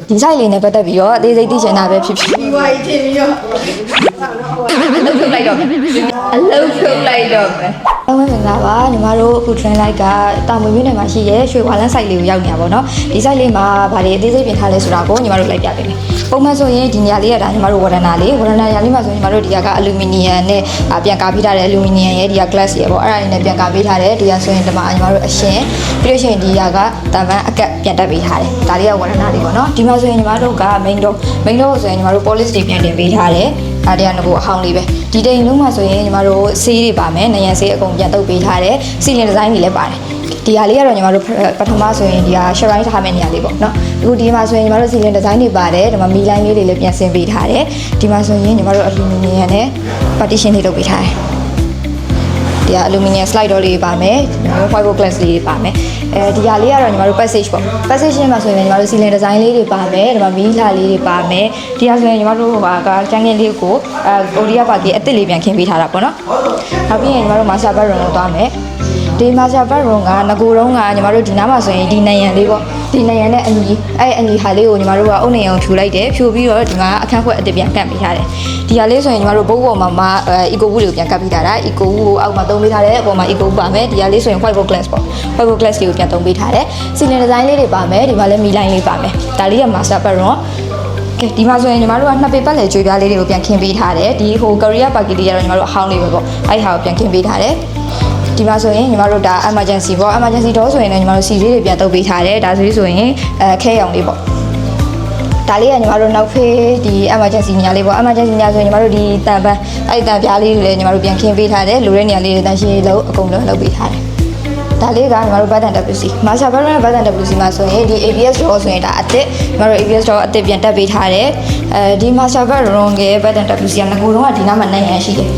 ဒီဆိုင်လေးနဲ့ပတ်သက်ပြီးတော့အသေးစိတ်သိချင်တာပဲဖြစ်ဖြစ်ဒီဝိုင်းထင်ပြီးတော့အလုပ်ထုတ်လိုက်တော့မယ်အလုပ်ထုတ်လိုက်တော့မယ်အားလုံးမင်္ဂလာပါညီမတို့အခု train light ကတာမွေမြို့နယ်မှာရှိရဲရွှေဝါလန်း site လေးကိုရောက်နေတာပေါ့နော်ဒီ site လေးမှာဗာတွေအသေးစိတ်ပြင်ထားလဲဆိုတာကိုညီမတို့လိုက်ပြပေးမယ်ပုံမှန်ဆိုရင်ဒီနေရာလေးကဒါညီမတို့ဝရဏရာလေးမှာဆိုရင်ညီမတို့ဒီကအလူမီနီယံနဲ့ပြန်ကားပေးထားတဲ့အလူမီနီယံရဲ့ဒီက glass ရဲ့ပေါ့အဲ့ဒါလေးနဲ့ပြန်ကားပေးထားတယ်ဒီကဆိုရင်ဒီမှာညီမတို့အရှင်ပြီးလို့ရှိရင်ဒီကတန်ပန်းအကက်ပြန်တက်ပေးထားတယ်ဒါလေးကဝရဏလေးပေါ့နော်ဒီမှာဆိုရင်ညီမတို့က main door ဆိုရင်ညီမတို့ polish တွေပြန်တင်ပေးထားတယ်အားတရားငကိုအဟောင်းလေးပဲဒီတိမ်လုံးမှာဆိုရင်ညီမတို့ဆေးတွေပါမယ်နယံဆေးအကုန်ပြန်တုပ်ပေးထားတယ်စီလင်ဒီဇိုင်းတွေလည်းပါတယ်ဒီဟာလေးကတော့ညီမတို့ပထမဆိုရင်ဒီဟာ shrine ထားမယ့်နေရာလေးပေါ့နော်အခုဒီမှာဆိုရင်ညီမတို့စီလင်ဒီဇိုင်းတွေပါတယ်ဒီမှာမီလိုင်းလေးတွေလည်းပြန်ဆင်ပေးထားတယ်ဒီမှာဆိုရင်ညီမတို့အလူမီနီယံနဲ့ partition တွေလုပ်ပေးထားတယ်ဒီကအလူမီနီယံ slide door လေးပါမယ်ညီမတို့ fiber glass လေးပါမယ်ဒီဟာလေးကတော့ညီမတို့ passage ပေါ့ passage ရှင်းမှာဆိုရင်ညီမတို့ ceiling design လေးတွေပါမယ်ဒီမှာမီးလာလေးတွေပါမယ်ဒီဟာဆိုရင်ညီမတို့ကကျန်းကင်းလေးကိုKorea Park ရဲ့အစ်စ်လေးပြန်ခင်းပေးထားတာပေါ့နော်နောက်ပြီးရင်ညီမတို့ master bedroom ကိုသွားမယ်ဒီ master bedroom ကငကိုတုံးကညီမတို့ဒီနားမှာဆိုရင်ဒီနယံလေးပေါ့ဒီနယံနဲ့အညီအညီဟာလေးကိုညီမတို့ကအုတ်နယံကိုဖြူလိုက်တယ်ဖြူပြီးတော့ဒီမှာအခန်းခွက်အစ်စ်ပြန်ကတ်ပေးထားတယ်ဒီဟာလေးဆိုရင်ညီမတို့ဘုတ်ပေါ်မှာeco wood တွေကိုပြန်ကတ်ပေးထားတာ eco wood ကိုအောက်မှာသုံးပေးထားတယ်အပေါ်မှာ eco wood ပါမယ်ဒီဟာလေးဆိုရင် white glass ပေါ့ white glass တွေကိုပြန်သုံးပေးထားတယ် ceiling design လေးတွေပါမယ်ဒီမှာလည်းမီလိုင်းလေးပါမယ်ဒါလေးက master bedroomကဲဒီမှာဆိုရင်ညီမတို့ကနှစ်ပေပတ်လည်ကြွေပြားလေးတွေကိုပြန်ခင်းပေးထားတယ်ဒီဟို Korea Park လေးကတော့ညီမတို့အဟောင်းလေးပဲပေါ့အဲ့ဟာကိုပြန်ခင်းပေးထားတယ်ဒီမှာဆိုရင်ညီမတို့ဒါ emergency ပေါ့ emergency door ဆိုရင်လည်းညီမတို့စီလေးတွေပြန်တုပ်ပေးထားတယ်ဒါဆိုရင်ခဲရောင်လေးပေါ့ဒါလေးကညီမတို့နောက်ဖေးဒီ emergency ညာလေးပေါ့ emergency ညာဆိုရင်ညီမတို့ဒီတန်ပန်းအဲ့တန်ပြားလေးတွေလည်းညီမတို့ပြန်ခင်းပေးထားတယ်လိုတဲ့နေရာလေးတွေတန်ရှင်းလို့အကုန်လုံးလုပ်ပေးထားတယ်ဒါလေးကညီမတို့ button WC master bedroom နဲ့ button WC မှာဆိုရင်ဒီ ABS door ဆိုရင်ဒါအစ်စ်ညီမတို့ ABS door အစ်စ်ပြန်တက်ပေးထားတယ်ဒီ master bedroom ရဲ့ button WC ကငကိုတုံးကဒီနားမှာနိုင်ရန်ရှိတယ်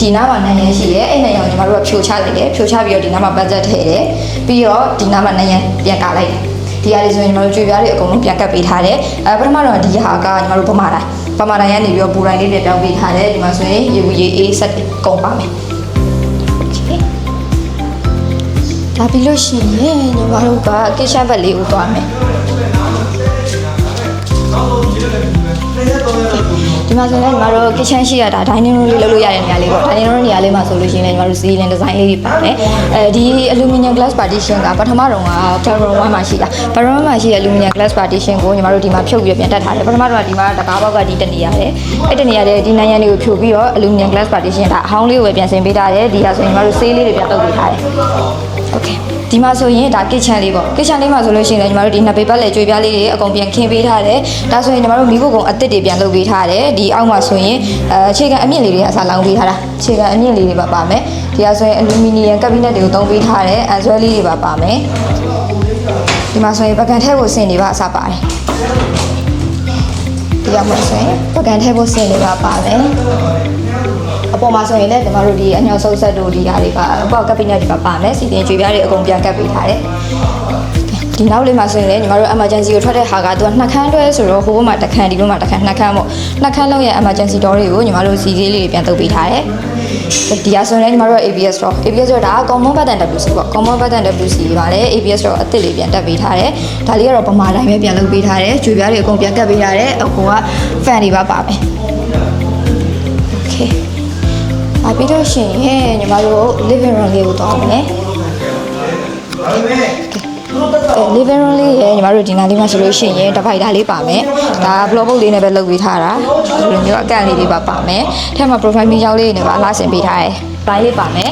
ဒီနားမှာနိုင်ရန်ရှိတယ်အဲ့နိုင်ရန်ကိုညီမတို့ကဖြိုချလိုက်တယ်ဖြိုချပြီးတော့ဒီနားမှာ budget ထည့်တယ်ပြီးတော့ဒီနားမှာနိုင်ရန်ပြန်ကာလိုက်တယ်ဒီဟာလေးဆိုရင်ညီမတို့ကြွေပြားတွေအကုန်လုံးပြန်ကတ်ပေးထားတယ်ပထမတော့ဒီဟာကညီမတို့ပမာတိုင်းကနေပြီးတော့ပူတိုင်းလေးတွေတောင်းပေးထားတယ်ဒီမှာဆိုရင်ရေဘူးရေအေးဆက်ကုန်ပါမယ်ဒါပြီးလို့ရှိရင်ညီမတို့က kitchen ဘက်လေးကိုသွားမယ်ဒီမှာဆိုရင်ညီမတို့ kitchen ရှိရတာ dining room လေးလုပ်လို့ရတဲ့နေရာလေးပေါ့ dining room နေရာလေးမှာဆိုလို့ရှိရင်ညီမတို့ ceiling design လေးတွေပါမယ်ဒီ aluminum glass partition ကပထမတော့က bedroom 1မှာရှိတာ bedroom 1မှာရှိတဲ့ aluminum glass partition ကိုညီမတို့ဒီမှာဖြုတ်ပြီးပြန်တက်ထားတယ်ပထမတော့ဒီမှာတကားဘောက်ကဒီတနေရတယ်အဲ့တနေရတဲ့ဒီနိုင်ရန်လေးကိုဖြုတ်ပြီးတော့ aluminum glass partition ဒါအဟောင်းလေးကိုပဲပြန်ဆင်ပေးထားတယ်ဒီဟာဆိုရင်ညီမတို့ ဆေးလေးတွေပြန်တုပ်ပေးထားတယ် okayဒီမှာဆိုရင်ဒါ kitchen လေးပေါ့ kitchen လေးမှာဆိုလို့ရှိရင်လည်းညီမတို့ဒီနှစ်ပေပတ်လည်ကြွေပြားလေးတွေအကုန်ပြန်ခင်းပေးထားတယ်ဒါဆိုရင်ညီမတို့မိဖို့ကုံအစ်စ်တွေပြန်လုပ်ပေးထားတယ်ဒီအောက်မှာဆိုရင်အခြေခံအမြင့်လေးတွေအစားလောင်းပေးထားတာအခြေခံအမြင့်လေးတွေပါမယ်ဒီဟာဆိုရင်အလူမီနီယံကက်ဘိနက်တွေကိုသုံးပေးထားတယ်အန်ဆွဲလေးတွေပါမယ်ဒီမှာဆိုရင်ပကံထဲကိုဆင်တွေပါအစားပါတယ်ဒီရောက်မှာဆိုရင်ပကံထဲကိုဆင်တွေပါမယ်အပေါ်မှာဆိုရင်လည်းညီမတို့ဒီအညောင်ဆုပ်ဆက်တို့ဒီဟာတွေကအပေါက်ကပ်ပိနက်တွေပါမယ်စီတင်ကြွေပြားတွေအကုန်ပြန်ကပ်ပေးထားတယ်ဒီနောက်လေးမှာဆိုရင်လည်းညီမတို့ emergency ကိုထွက်တဲ့ဟာကသူကနှစ်ခမ်းတွဲဆိုတော့ဟိုဘက်မှာတစ်ခမ်းဒီဘက်မှာတစ်ခမ်းနှစ်ခမ်းပေါ့နှစ်ခမ်းလုံးရဲ့ emergency door တွေကိုညီမတို့စီလေးတွေပြန်တုပ်ပေးထားတယ်ဒီဟာဆိုရင်လည်းညီမတို့ ABS door ဒါက common button WC ပေါ့ common button WC ပါလေ ABS door အစ်စ်လေးပြန်တက်ပေးထားတယ်ဒါလေးကတော့ပမာတိုင်းပဲပြန်လုပ်ပေးထားတယ်ကြွေပြားတွေအကုန်ပြန်ကပ်ပေးထားတယ်အကူက fan တွေပါမယ် okayပြီးတော့ရှင်ညီမတို့ living room လေးကိုသွားမယ် living room လေးရဲ့ညီမတို့ဒီနားလေးမှာဆိုလို့ရှိရင်divider လေးပါမယ်ဒါ block box လေးနဲ့ပဲလုပ်ပေးထားတာဒီလိုမျိုးအကန့်လေးတွေပါမယ်ထဲမှာ profile မီးကြောင်းလေးတွေနဲ့ပါအလားဆင်ပေးထားတယ်တိုင်းလေးပါမယ်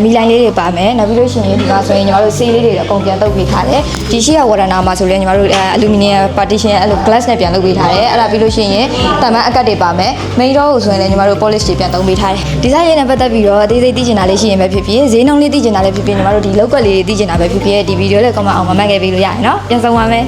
မီလိုင်းလေးတွေပါမယ်နောက်ပြီးလို့ရှိရင်ဒီမှာဆိုရင်ညီမတို့ဆေးလေးတွေအကုန်ပြန်တုပ်ပေးထားတယ်ဒီရှိရဝရဏမှာဆိုရင်ညီမတို့အလူမီနီယံ partition အဲ့လို glass နဲ့ပြန်လုပ်ပေးထားတယ်အဲ့ဒါပြီးလို့ရှိရင်တမန်အကတ်တွေပါမယ် main door ကိုဆိုရင်လည်းညီမတို့ polish တွေပြန်သုံးပေးထားတယ်ဒီဇိုင်းလေးနဲ့ပတ်သက်ပြီးတော့အသေးစိတ်သိချင်တာလေးရှိရင်ပဲဖြစ်ဖြစ်ဈေးနှုန်းလေးသိချင်တာလေးဖြစ်ဖြစ်ညီမတို့ဒီလောက်ကွက်လေးသိချင်တာပဲဖြစ်ဖြစ်ဒီဗီဒီယိုလေး comment အောင်မမှတ်ခဲ့ပေးလို့ရရင်เนาะပြန်ဆောင်ပါမယ်